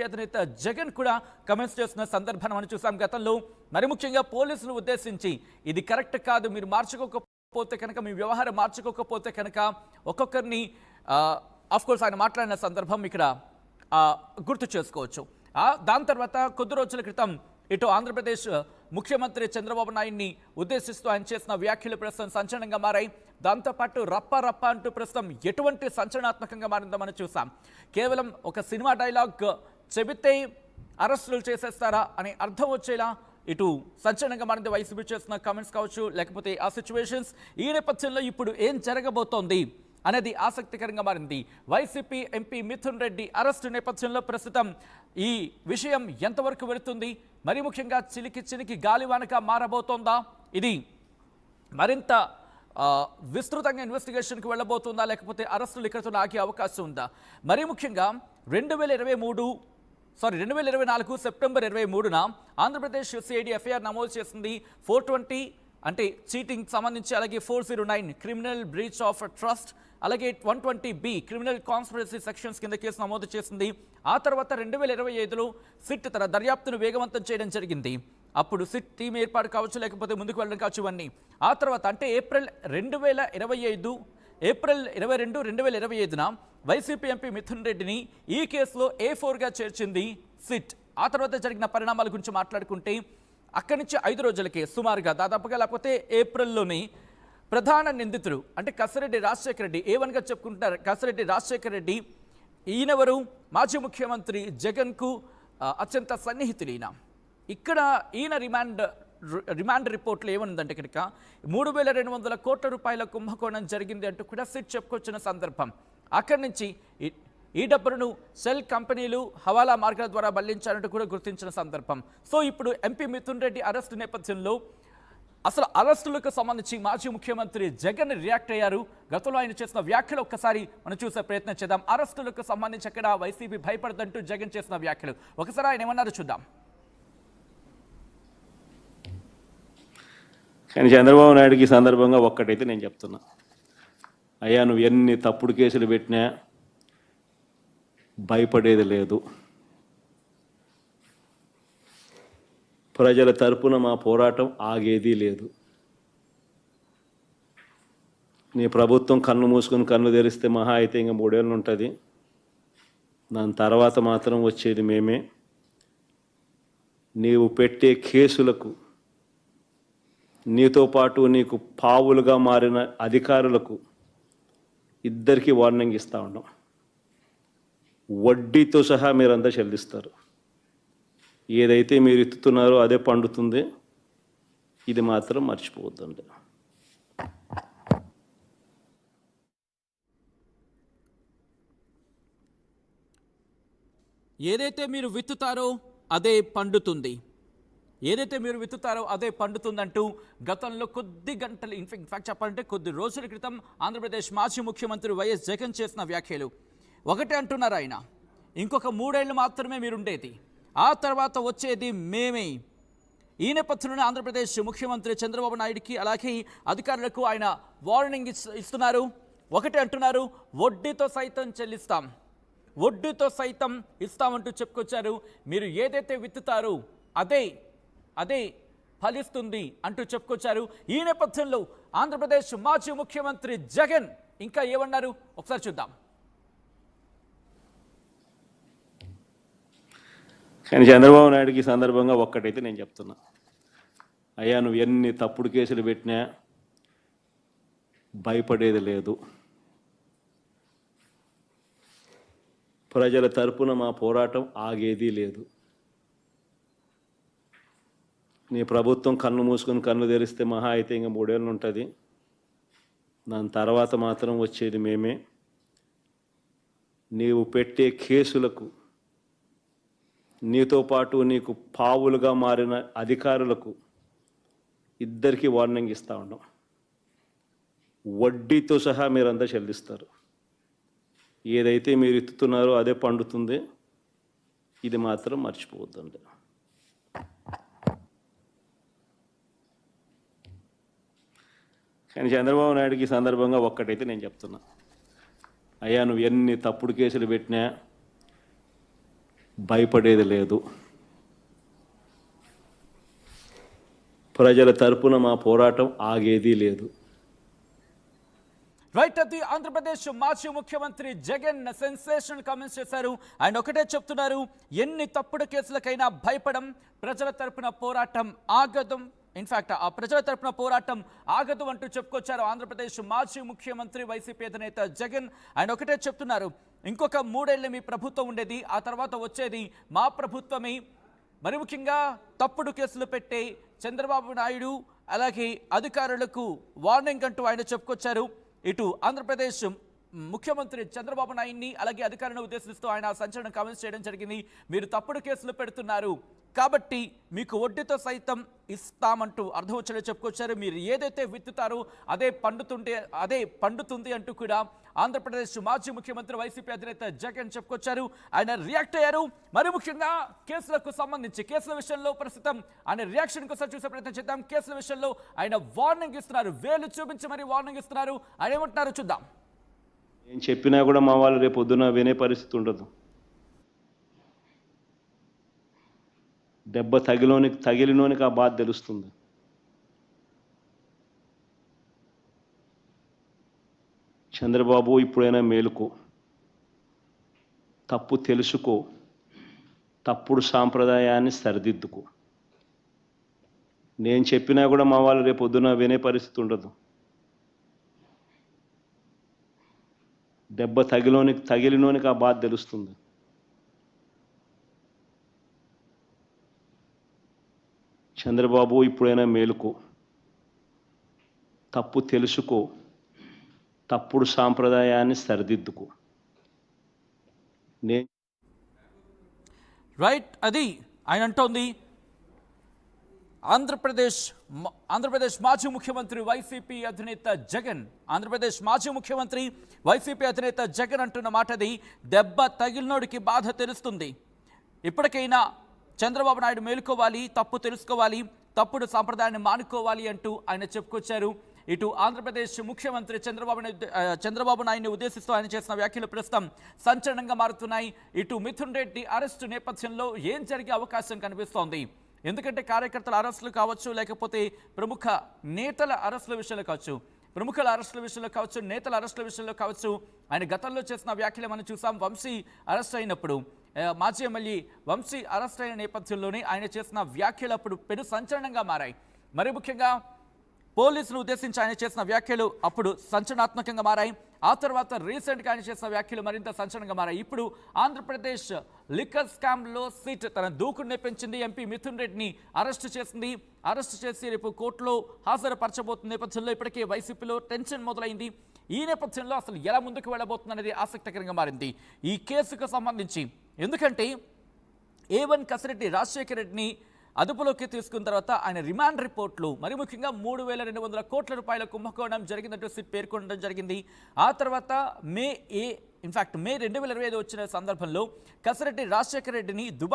అధినేత జగన్ కూడా కమెంట్స్ చేస్తున్న సందర్భాన్ని మనం చూసాం గతంలో. మరి ముఖ్యంగా పోలీసులు ఉద్దేశించి ఇది కరెక్ట్ కాదు, మీరు మార్చుకోకపోతే కనుక, మీ వ్యవహారం మార్చుకోకపోతే కనుక ఒక్కొక్కరిని ఆఫ్కోర్స్ ఆయన మాట్లాడిన సందర్భం ఇక్కడ గుర్తు చేసుకోవచ్చు. దాని తర్వాత కొద్ది రోజుల క్రితం ఇటు ఆంధ్రప్రదేశ్ ముఖ్యమంత్రి చంద్రబాబు నాయుడిని ఉద్దేశిస్తూ ఆయన చేసిన వ్యాఖ్యలు ప్రస్తుతం సంచలనంగా మారాయి. దాంతోపాటు రప్ప రప్ప అంటూ ప్రస్తుతం ఎటువంటి సంచలనాత్మకంగా మారిందో మనం చూసాం. కేవలం ఒక సినిమా డైలాగ్ చెబితే అరెస్టులు చేసేస్తారా అని అర్థం వచ్చేలా ఇటు సంచలనంగా మారింది వైసీపీ చేస్తున్న కామెంట్స్ కావచ్చు, లేకపోతే ఆ సిచ్యువేషన్స్. ఈ నేపథ్యంలో ఇప్పుడు ఏం జరగబోతోంది అనేది ఆసక్తికరంగా మారింది. YCP MP Mithun Reddy arrest నేపథ్యంలో ప్రస్తుతం ఈ విషయం ఎంతవరకు వెళుతుంది, మరి ముఖ్యంగా చిలికి చిలికి గాలివానగా మారబోతోందా, ఇది మరింత విస్తృతంగా ఇన్వెస్టిగేషన్కి వెళ్ళబోతుందా, లేకపోతే అరెస్టులు ఇక్కడతో ఆగే అవకాశం ఉందా? మరి ముఖ్యంగా 2024 సెప్టెంబర్ 23న ఆంధ్రప్రదేశ్ సిఐడి ఎఫ్ఐఆర్ నమోదు చేసింది. 420 అంటే చీటింగ్ సంబంధించి, అలాగే 409 క్రిమినల్ బ్రీచ్ ఆఫ్ ట్రస్ట్, అలాగే 120B క్రిమినల్ కాన్స్పిరసీ సెక్షన్స్ కింద కేసు నమోదు చేసింది. ఆ తర్వాత 2025లో సిట్ తన దర్యాప్తును వేగవంతం చేయడం జరిగింది. అప్పుడు సిట్ టీం ఏర్పాటు కావచ్చు, లేకపోతే ముందుకు వెళ్ళడం కావచ్చు, ఇవన్నీ. ఆ తర్వాత అంటే ఏప్రిల్ 22, 2025న వైసీపీ ఎంపీ మిథున్ రెడ్డిని ఈ కేసులో A4గా చేర్చింది సిట్. ఆ తర్వాత జరిగిన పరిణామాల గురించి మాట్లాడుకుంటే అక్కడి నుంచి 5 రోజులకే సుమారుగా దాదాపుగా, లేకపోతే ఏప్రిల్లోని ప్రధాన నిందితుడు అంటే కసిరెడ్డి రాజశేఖర రెడ్డి, A1గా చెప్పుకుంటున్నారు కసిరెడ్డి రాజశేఖర రెడ్డి. ఈయనెవరు? మాజీ ముఖ్యమంత్రి జగన్కు అత్యంత సన్నిహితులు ఈయన. ఇక్కడ ఈయన రిమాండ్ రిపోర్ట్లో ఏమనుందంటే కనుక 3200 కోట్ల రూపాయల కుంభకోణం జరిగింది అంటూ కూడా సిట్ చెప్పుకొచ్చిన సందర్భం. అక్కడి నుంచి ఈ డబ్బులను సెల్ కంపెనీలు హవాలా మార్గాల ద్వారా మళ్లించారంటూ కూడా గుర్తించిన సందర్భం. సో ఇప్పుడు ఎంపీ మిథున్ రెడ్డి అరెస్టు నేపథ్యంలో అసలు అరెస్టులకు సంబంధించి మాజీ ముఖ్యమంత్రి జగన్ రియాక్ట్ అయ్యారు. గతంలో ఆయన చేసిన వ్యాఖ్యలు ఒక్కసారి మనం చూసే ప్రయత్నం చేద్దాం. అరెస్టులకు సంబంధించి అక్కడ వైసీపీ భయపడదంటూ జగన్ చేసిన వ్యాఖ్యలు ఒకసారి ఆయన ఏమన్నారో చూద్దాం. కానీ చంద్రబాబు నాయుడుకి ఈ సందర్భంగా ఒక్కటైతే నేను చెప్తున్నా, అయ్యా నువ్వు ఎన్ని తప్పుడు కేసులు పెట్టినా భయపడేది లేదు. ప్రజల తరపున మా పోరాటం ఆగేది లేదు. నీ ప్రభుత్వం కన్ను మూసుకుని కన్ను తెరిస్తే మహా అయితే ఇంకా 3 ఏళ్ళు ఉంటుంది. దాని తర్వాత మాత్రం వచ్చేది మేమే. నీవు పెట్టే కేసులకు, నీతో పాటు నీకు పావులుగా మారిన అధికారులకు ఇద్దరికీ వార్నింగ్ ఇస్తూ ఉన్నాం. వడ్డీతో సహా మీరంతా చెల్లిస్తారు. ఏదైతే మీరు ఎత్తుతున్నారో అదే పండుతుంది. ఇది మాత్రం మర్చిపోవద్దండి. ఏదైతే మీరు విత్తుతారో అదే పండుతుంది, ఏదైతే మీరు విత్తుతారో అదే పండుతుందంటూ గతంలో కొద్ది గంటలు, ఇన్ఫాక్ట్ చెప్పాలంటే కొద్ది రోజుల క్రితం ఆంధ్రప్రదేశ్ మాజీ ముఖ్యమంత్రి వైఎస్ జగన్ చేసిన వ్యాఖ్యలు. ఒకటే అంటున్నారు ఆయన, ఇంకొక 3 ఏళ్ళు మాత్రమే మీరుండేది, ఆ తర్వాత వచ్చేది మేమే. ఈ నేపథ్యంలోనే ఆంధ్రప్రదేశ్ ముఖ్యమంత్రి చంద్రబాబు నాయుడికి అలాగే అధికారులకు ఆయన వార్నింగ్ ఇస్తున్నారు. ఒకటే అంటున్నారు, వడ్డీతో సైతం చెల్లిస్తాం, వడ్డీతో సైతం ఇస్తామంటూ చెప్పుకొచ్చారు. మీరు ఏదైతే విత్తుతారో అదే ఫలిస్తుంది అంటూ చెప్పుకొచ్చారు. ఈ నేపథ్యంలో ఆంధ్రప్రదేశ్ మాజీ ముఖ్యమంత్రి జగన్ ఇంకా ఏమన్నారు ఒకసారి చూద్దాం. కానీ చంద్రబాబు నాయుడుకి ఈ సందర్భంగా ఒక్కటైతే నేను చెప్తున్నా, అయ్యా నువ్వు ఎన్ని తప్పుడు కేసులు పెట్టినా భయపడేది లేదు. ప్రజల తరపున మా పోరాటం ఆగేది లేదు. నీ ప్రభుత్వం కన్ను మూసుకుని కన్ను తెరిస్తే మహా అయితే ఇంకా 3 ఏళ్ళు ఉంటుంది. దాని తర్వాత మాత్రం వచ్చేది మేమే. నీవు పెట్టే కేసులకు, నీతో పాటు నీకు పావులుగా మారిన అధికారులకు ఇద్దరికీ వార్నింగ్ ఇస్తూ ఉన్నాం. వడ్డీతో సహా మీరంతా చెల్లిస్తారు. ఏదైతే మీరు ఎత్తుతున్నారో అదే పండుతుంది. ఇది మాత్రం మర్చిపోవద్దండి. కానీ చంద్రబాబు నాయుడుకి ఈ సందర్భంగా ఒక్కటైతే నేను చెప్తున్నా, అయ్యా నువ్వు ఎన్ని తప్పుడు కేసులు పెట్టినా భయపడేది లేదు. ప్రజల తరపున మా పోరాటం ఆగేది లేదు. రైట్, అది ఆంధ్రప్రదేశ్ మాజీ ముఖ్యమంత్రి జగన్ సెన్సేషనల్ కామెంట్స్ చేశారు. ఆయన ఒకటే చెప్తున్నారు, ఎన్ని తప్పుడు కేసులకైనా భయపడం, ప్రజల తరపున పోరాటం ఆగదు. ఇన్ఫాక్ట్ ఆ ప్రజల తరపున పోరాటం ఆగదు అంటూ చెప్పుకొచ్చారు ఆంధ్రప్రదేశ్ మాజీ ముఖ్యమంత్రి వైసీపీ అధినేత జగన్. ఆయన ఒకటే చెప్తున్నారు, ఇంకొక 3 ఏళ్ళు మీ ప్రభుత్వం ఉండేది, ఆ తర్వాత వచ్చేది మా ప్రభుత్వమే. మరి ముఖ్యంగా తప్పుడు కేసులు పెట్టే చంద్రబాబు నాయుడు అలాగే అధికారులకు వార్నింగ్ అంటూ ఆయన చెప్పుకొచ్చారు. ఇటు ఆంధ్రప్రదేశ్ ముఖ్యమంత్రి చంద్రబాబు నాయుడిని అలాగే అధికారులను ఉద్దేశిస్తూ ఆయన సంచలన కామెంట్స్ చేయడం జరిగింది. మీరు తప్పుడు కేసులు పెడుతున్నారు కాబట్టి మీకు వడ్డీతో సైతం ఇస్తామంటూ అర్థం వచ్చేలా చెప్పుకొచ్చారు. మీరు ఏదైతే విత్తుతారో అదే పండుతుంది అంటూ కూడా ఆంధ్రప్రదేశ్ మాజీ ముఖ్యమంత్రి వైసీపీ అధినేత జగన్ చెప్పుకొచ్చారు. ఆయన రియాక్ట్ అయ్యారు. మరి ముఖ్యంగా కేసులకు సంబంధించి కేసుల విషయంలో ప్రస్తుతం ఆయన రియాక్షన్ కోసం చూసే ప్రయత్నం చేద్దాం. కేసుల విషయంలో ఆయన వార్నింగ్ ఇస్తున్నారు, వేలు చూపించి మరి వార్నింగ్ ఇస్తున్నారు. ఆయన ఏమంటున్నారు చూద్దాం. నేను చెప్పినా కూడా మా వాళ్ళు రేపు పొద్దున వినే పరిస్థితి ఉండదు. దెబ్బ తగిలినోనికి ఆ బాధ తెలుస్తుంది. చంద్రబాబు, ఇప్పుడైనా మేలుకో, తప్పు తెలుసుకో, తప్పుడు సాంప్రదాయాన్ని సరిదిద్దుకో. నేను చెప్పినా కూడా మా వాళ్ళు రేపు పొద్దున వినే పరిస్థితి ఉండదు. దెబ్బ తగిలినోనికి ఆ బాధ తెలుస్తుంది. చంద్రబాబు, ఇప్పుడైనా మేలుకో, తప్పు తెలుసుకో, తప్పుడు సాంప్రదాయాన్ని సరిదిద్దుకో. రైట్, అది ఆయన అంటోంది. ఆంధ్రప్రదేశ్ మాజీ ముఖ్యమంత్రి వైసీపీ అధినేత జగన్, ఆంధ్రప్రదేశ్ మాజీ ముఖ్యమంత్రి వైసీపీ అధినేత జగన్ అంటున్న మాటది. దెబ్బ తగిలినోడికి బాధ తెలుస్తుంది. ఇప్పటికైనా చంద్రబాబు నాయుడు మేలుకోవాలి, తప్పు తెలుసుకోవాలి, తప్పుడు సాంప్రదాయాన్ని మానుకోవాలి అంటూ ఆయన చెప్పుకొచ్చారు. ఇటు ఆంధ్రప్రదేశ్ ముఖ్యమంత్రి చంద్రబాబు నాయుడిని ఉద్దేశిస్తూ ఆయన చేసిన వ్యాఖ్యలు ప్రస్తుతం సంచలనంగా మారుతున్నాయి. ఇటు మిథున్ రెడ్డి అరెస్టు నేపథ్యంలో ఏం జరిగే అవకాశం కనిపిస్తోంది? ఎందుకంటే కార్యకర్తల అరెస్టులు కావచ్చు, లేకపోతే ప్రముఖ నేతల అరెస్టుల విషయంలో కావచ్చు, ప్రముఖుల అరెస్టుల విషయంలో కావచ్చు, నేతల అరెస్టుల విషయంలో కావచ్చు, ఆయన గతంలో చేసిన వ్యాఖ్యలు మనం చూసాం. వంశీ అరెస్ట్ అయినప్పుడు, మాజీ ఎమ్మెల్యే వంశీ అరెస్ట్ అయిన నేపథ్యంలోనే ఆయన చేసిన వ్యాఖ్యలు అప్పుడు పెను సంచలనంగా మారాయి. మరి ముఖ్యంగా పోలీసులు ఉద్దేశించి ఆయన చేసిన వ్యాఖ్యలు అప్పుడు సంచలనాత్మకంగా మారాయి. ఆ తర్వాత రీసెంట్గా ఆయన చేసిన వ్యాఖ్యలు మరింత సంచలనంగా మారాయి. ఇప్పుడు ఆంధ్రప్రదేశ్ లిక్కర్ స్కామ్లో సీట్ తన దూకుడునే పెంచింది. ఎంపీ మిథున్ రెడ్డిని అరెస్టు చేసింది. అరెస్టు చేసి రేపు కోర్టులో హాజరుపరచబోతున్న నేపథ్యంలో ఇప్పటికే వైసీపీలో టెన్షన్ మొదలైంది. ఈ నేపథ్యంలో అసలు ఎలా ముందుకు వెళ్ళబోతుందనేది ఆసక్తికరంగా మారింది ఈ కేసుకు సంబంధించి. ఎందుకంటే A1 కసిరెడ్డి రాజశేఖర రెడ్డిని అదుపులోకి తీసుకున్న తర్వాత ఆయన రిమాండ్ రిపోర్ట్లు మరి ముఖ్యంగా 3,200 కోట్ల రూపాయల కుంభకోణం జరిగినట్టు సిట్ పేర్కొనడం జరిగింది. ఆ తర్వాత మే 2025 వచ్చిన సందర్భంలో కసిరెడ్డి రాజశేఖర రెడ్డిని దుబాయ్